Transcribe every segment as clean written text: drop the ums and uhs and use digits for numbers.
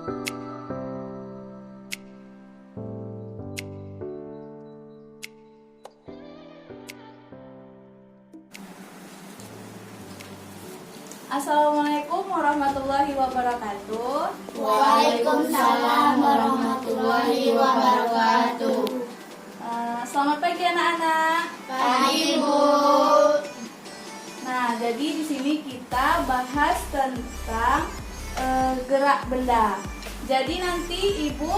Assalamualaikum warahmatullahi wabarakatuh. Waalaikumsalam warahmatullahi wabarakatuh. Selamat pagi anak-anak. Pagi, Bu. Nah, jadi di sini kita bahas tentang gerak benda. Jadi nanti Ibu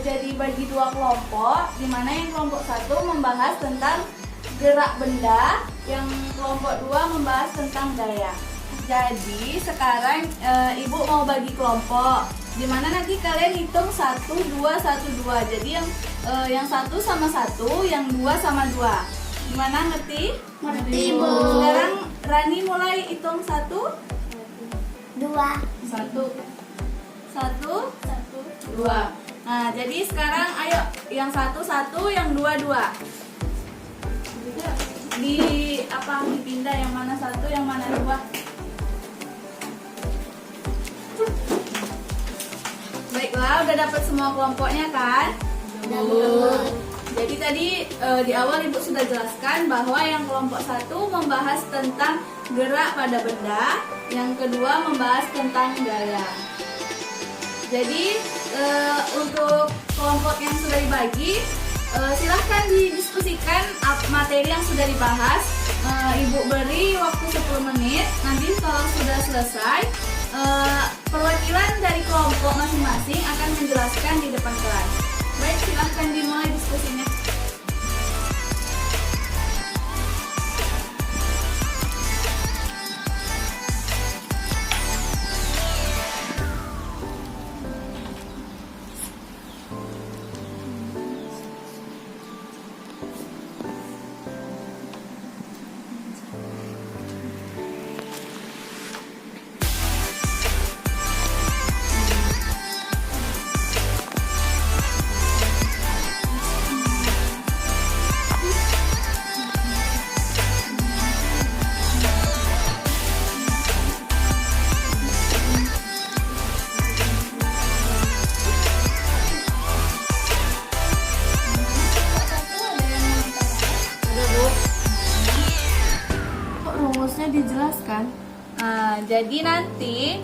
jadi bagi dua kelompok, di mana yang kelompok satu membahas tentang gerak benda, yang kelompok dua membahas tentang gaya. Jadi sekarang Ibu mau bagi kelompok, dimana nanti kalian hitung 1, 2, 1, 2. Jadi yang 1 sama 1, yang 2 sama 2. Gimana, ngerti? Ngerti, Bu. Sekarang Rani mulai hitung 1, 2, 1, 2. Nah, jadi sekarang ayo yang 1, 1, yang 2, 2. Dipindah yang mana 1, yang mana 2. Baiklah, udah dapat semua kelompoknya kan? Jadi tadi di awal Ibu sudah jelaskan bahwa yang kelompok 1 membahas tentang gerak pada benda, yang kedua membahas tentang gaya. Jadi untuk kelompok yang sudah dibagi, silahkan didiskusikan materi yang sudah dibahas. Ibu beri waktu 10 menit. Nanti kalau sudah selesai, perwakilan dari kelompok masing-masing akan menjelaskan di depan kelas. Baik, silahkan dimulai diskusinya. Dijelaskan. Jadi nanti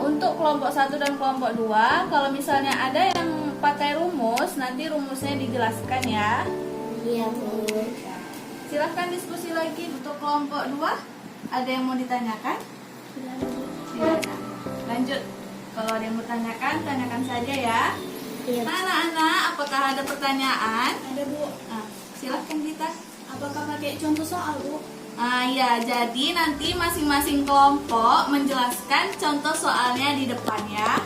untuk kelompok 1 dan kelompok 2, kalau misalnya ada yang pakai rumus, nanti rumusnya dijelaskan ya. Iya, Bu. Silahkan diskusi lagi. Untuk kelompok 2, ada yang mau ditanyakan? Silakan. Lanjut. Kalau ada yang mau tanyakan saja ya. Iya. Nah, anak-anak, apakah ada pertanyaan? Ada, Bu. Silahkan kita. Apakah pakai contoh soal, Bu? Ya, jadi nanti masing-masing kelompok menjelaskan contoh soalnya di depan ya.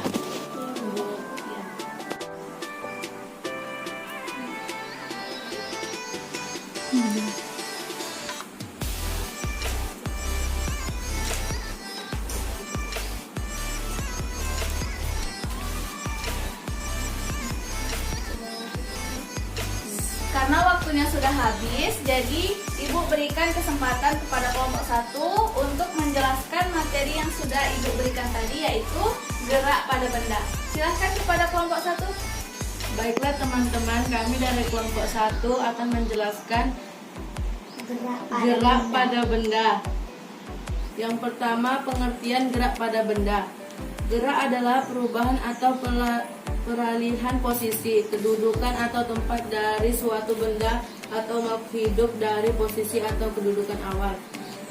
Karena waktunya sudah habis, jadi Ibu berikan kesempatan kepada kelompok 1 untuk menjelaskan materi yang sudah Ibu berikan tadi, yaitu gerak pada benda. Silahkan kepada kelompok 1. Baiklah teman-teman, kami dari kelompok 1 akan menjelaskan gerak pada benda. Yang pertama, pengertian gerak pada benda. Gerak adalah perubahan atau peralihan posisi, kedudukan atau tempat dari suatu benda atau makhluk hidup dari posisi atau kedudukan awal.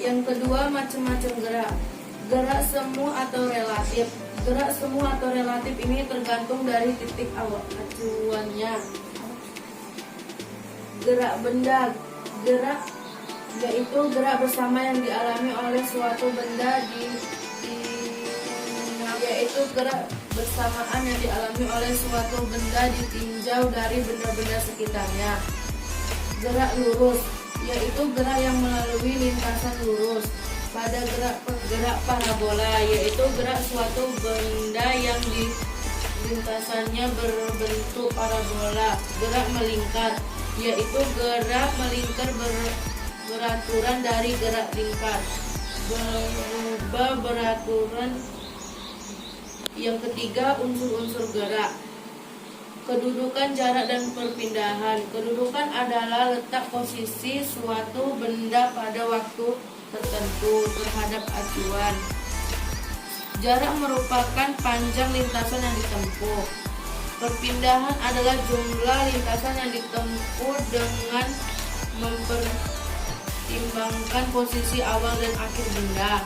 Yang kedua, macam-macam gerak. Gerak semu atau relatif. Gerak semu atau relatif ini tergantung dari titik awal acuannya. Gerak benda. Gerak yaitu gerak bersama yang dialami oleh suatu benda yaitu gerak bersamaan yang dialami oleh suatu benda ditinjau dari benda-benda sekitarnya. Gerak lurus yaitu gerak yang melalui lintasan lurus. Pada gerak parabola yaitu gerak suatu benda yang di lintasannya berbentuk parabola. Gerak melingkar yaitu gerak melingkar beraturan dari gerak lingkar. Berubah beraturan Yang ketiga, unsur-unsur gerak. Kedudukan, jarak, dan perpindahan. Kedudukan adalah letak posisi suatu benda pada waktu tertentu terhadap acuan. Jarak merupakan panjang lintasan yang ditempuh. Perpindahan adalah jumlah lintasan yang ditempuh dengan mempertimbangkan posisi awal dan akhir benda.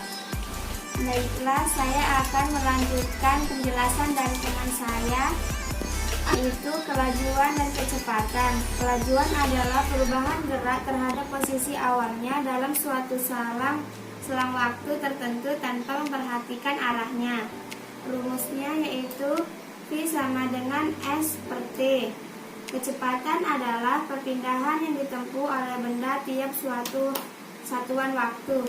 Baiklah, saya akan melanjutkan penjelasan dari teman saya, yaitu kelajuan dan kecepatan. Kelajuan adalah perubahan gerak terhadap posisi awalnya dalam suatu selang waktu tertentu tanpa memperhatikan arahnya. Rumusnya yaitu V sama dengan S per T. Kecepatan adalah perpindahan yang ditempuh oleh benda tiap suatu satuan waktu.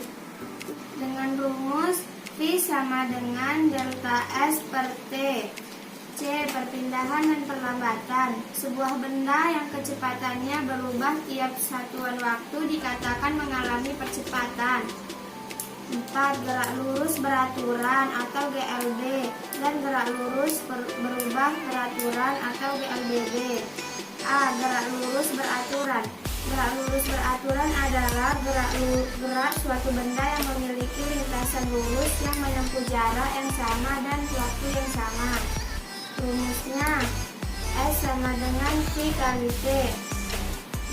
Dengan rumus V sama dengan delta S per T. C. Perpindahan dan perlambatan. Sebuah benda yang kecepatannya berubah tiap satuan waktu dikatakan mengalami percepatan. 4. Gerak lurus beraturan atau GLB dan gerak lurus berubah beraturan atau GLBB. A. Gerak lurus beraturan. Gerak lurus beraturan adalah gerak suatu benda yang memiliki lintasan lurus yang menempuh jarak yang sama dan waktu yang sama. Rumusnya S sama dengan V kali T.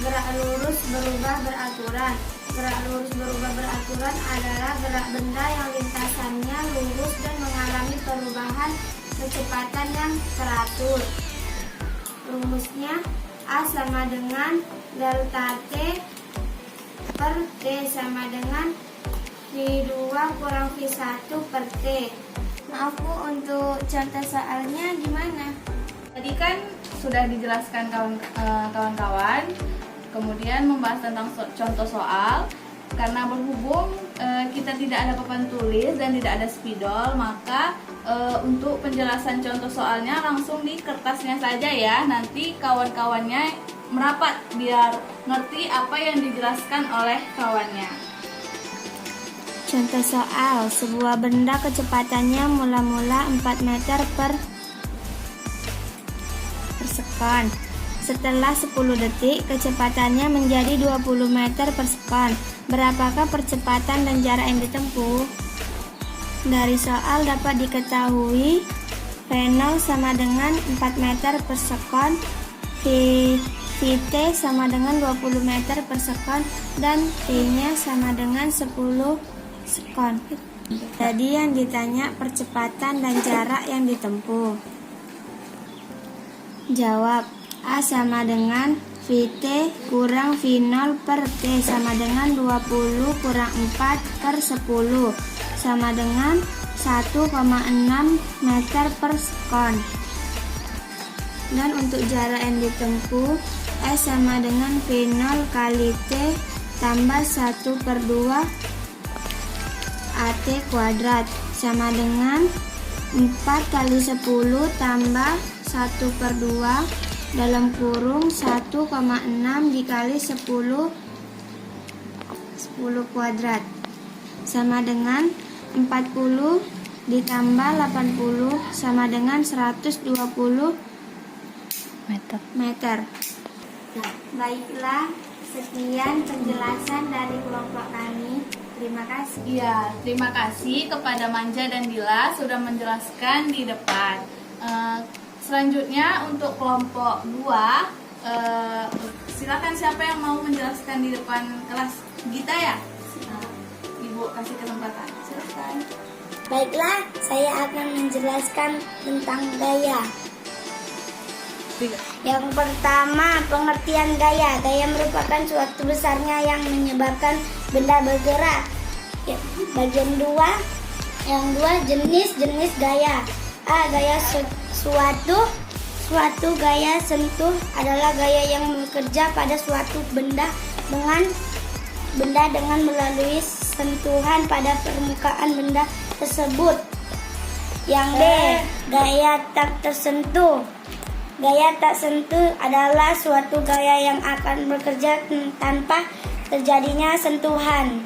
Gerak lurus berubah beraturan. Gerak lurus berubah beraturan adalah gerak benda yang lintasannya lurus dan mengalami perubahan kecepatan yang teratur. Rumusnya A sama dengan delta T per T sama dengan V2 kurang V1 per T. Maaf Bu, untuk contoh soalnya gimana? Tadi kan sudah dijelaskan kawan-kawan, kemudian membahas tentang contoh soal. Karena berhubung kita tidak ada papan tulis dan tidak ada spidol, maka untuk penjelasan contoh soalnya langsung di kertasnya saja ya. Nanti kawan-kawannya merapat biar ngerti apa yang dijelaskan oleh kawannya. Contoh soal, sebuah benda kecepatannya mula-mula 4 meter per sekon. Setelah 10 detik, kecepatannya menjadi 20 meter per sekon. Berapakah percepatan dan jarak yang ditempuh? Dari soal dapat diketahui V0 sama dengan 4 meter per sekon, Vt sama dengan 20 meter per sekon, dan T-nya sama dengan 10 sekon. Tadi yang ditanya percepatan dan jarak yang ditempuh. Jawab, A sama dengan Vt kurang V0 per T sama dengan 20 kurang 4 per 10 sama dengan 1,6 meter per sekon. Dan untuk jarak yang ditempuh, S sama dengan V0 kali T tambah 1 per 2 AT kuadrat sama dengan 4 kali 10 tambah 1 per 2 dalam kurung 1,6 dikali 10 kuadrat sama dengan 40 ditambah 80 sama dengan 120 meter. Nah, baiklah, sekian penjelasan dari kelompok kami. Terima kasih. Iya, terima kasih kepada Manja dan Dila sudah menjelaskan di depan. Selanjutnya untuk kelompok 2, silakan siapa yang mau menjelaskan di depan kelas Gita ya? Ibu kasih kesempatan. Silakan. Baiklah, saya akan menjelaskan tentang gaya. Yang pertama, pengertian gaya. Gaya merupakan suatu besarnya yang menyebabkan benda bergerak. Bagian 2, yang 2 jenis gaya. A. Gaya suatu gaya sentuh adalah gaya yang bekerja pada suatu benda dengan melalui sentuhan pada permukaan benda tersebut. Yang B. Gaya tak tersentuh. Gaya tak sentuh adalah suatu gaya yang akan bekerja tanpa terjadinya sentuhan.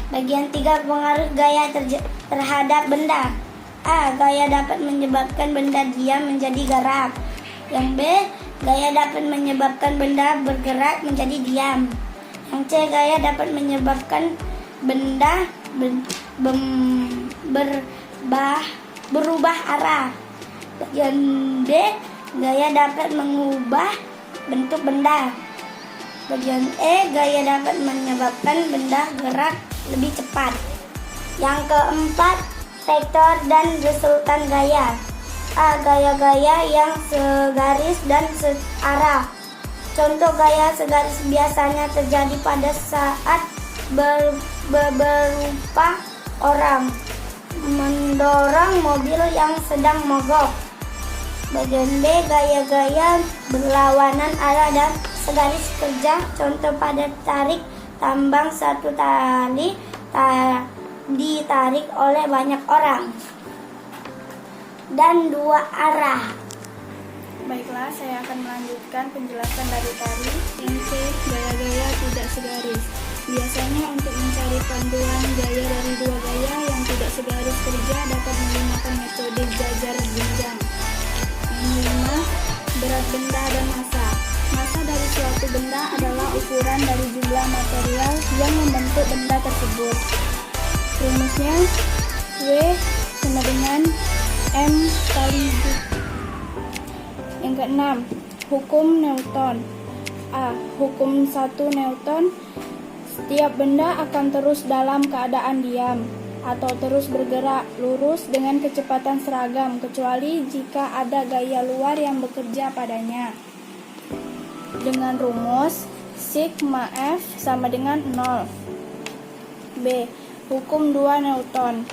Bagian 3, pengaruh gaya terhadap benda. A. Gaya dapat menyebabkan benda diam menjadi gerak. Yang B. Gaya dapat menyebabkan benda bergerak menjadi diam. Yang C. Gaya dapat menyebabkan benda berubah arah. Bagian D. Gaya dapat mengubah bentuk benda. Bagian E. Gaya dapat menyebabkan benda gerak lebih cepat. Yang keempat, vektor dan resultan gaya. A. Gaya-gaya yang segaris dan searah. Contoh gaya segaris biasanya terjadi pada saat berupa orang mendorong mobil yang sedang mogok. Bagian B. Gaya-gaya berlawanan arah dan segaris kerja. Contoh pada tarik tambang, satu tali ditarik oleh banyak orang dan dua arah. Baiklah, saya akan melanjutkan penjelasan dari tari. Yang C, gaya-gaya tidak segaris. Biasanya untuk mencari panduan gaya dari dua gaya yang tidak segaris kerja dapat menggunakan metode jajar jenjang. Yang 5, berat benda dan massa. Massa dari suatu benda adalah ukuran dari jumlah material yang membentuk benda tersebut. Rumusnya W sama dengan M kali G. Yang ke-6, hukum Newton. A. Hukum 1 Newton. Setiap benda akan terus dalam keadaan diam atau terus bergerak lurus dengan kecepatan seragam kecuali jika ada gaya luar yang bekerja padanya. Dengan rumus sigma F sama dengan 0. B. Hukum 2 Newton.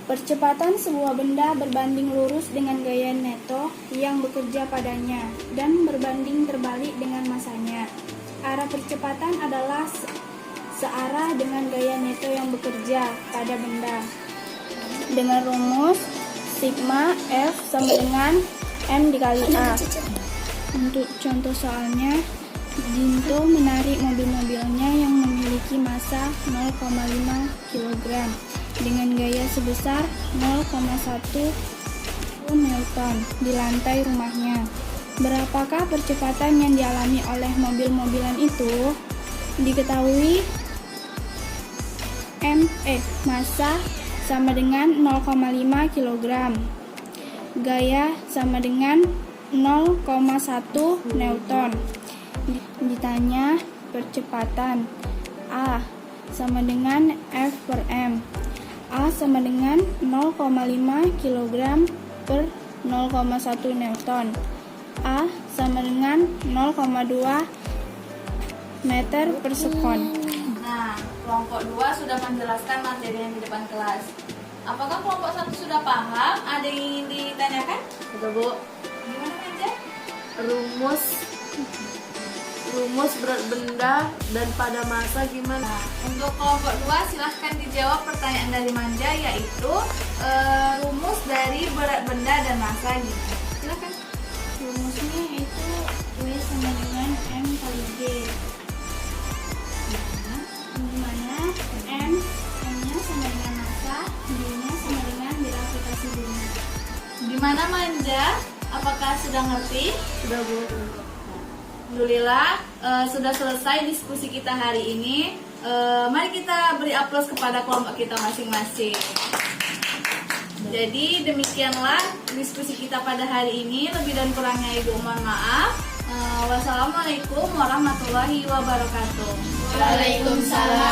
Percepatan sebuah benda berbanding lurus dengan gaya neto yang bekerja padanya dan berbanding terbalik dengan massanya. Arah percepatan adalah searah dengan gaya neto yang bekerja pada benda. Dengan rumus sigma F sama dengan M dikali A. Untuk contoh soalnya, Dinto menarik mobil-mobilnya yang memiliki massa 0,5 kg dengan gaya sebesar 0,1 Newton di lantai rumahnya. Berapakah percepatan yang dialami oleh mobil-mobilan itu? Diketahui massa sama dengan 0,5 kg. Gaya sama dengan 0,1 Newton. Ditanya percepatan. A sama dengan F per M. A sama dengan 0,5 kg per 0,1 Newton. A sama dengan 0,2 meter per sekon. Nah, kelompok 2 sudah menjelaskan materi yang di depan kelas. Apakah kelompok 1 sudah paham? Ada yang ingin ditanyakan? Betul, Bu. Gimana aja? Rumus berat benda dan pada massa gimana? Nah, untuk kelompok 2 silahkan dijawab pertanyaan dari Manja, yaitu rumus dari berat benda dan massa gitu. Silahkan. Rumusnya itu W sama dengan M kali G. Dimana M-nya sama dengan massa, G-nya sama dengan gravitasi bumi. Gimana Manja? Apakah sudah ngerti? Sudah, Bu. Alhamdulillah, sudah selesai diskusi kita hari ini. Mari kita beri aplaus kepada kelompok kita masing-masing. Jadi demikianlah diskusi kita pada hari ini. Lebih dan kurangnya Ibu mohon maaf. Wassalamualaikum warahmatullahi wabarakatuh. Waalaikumsalam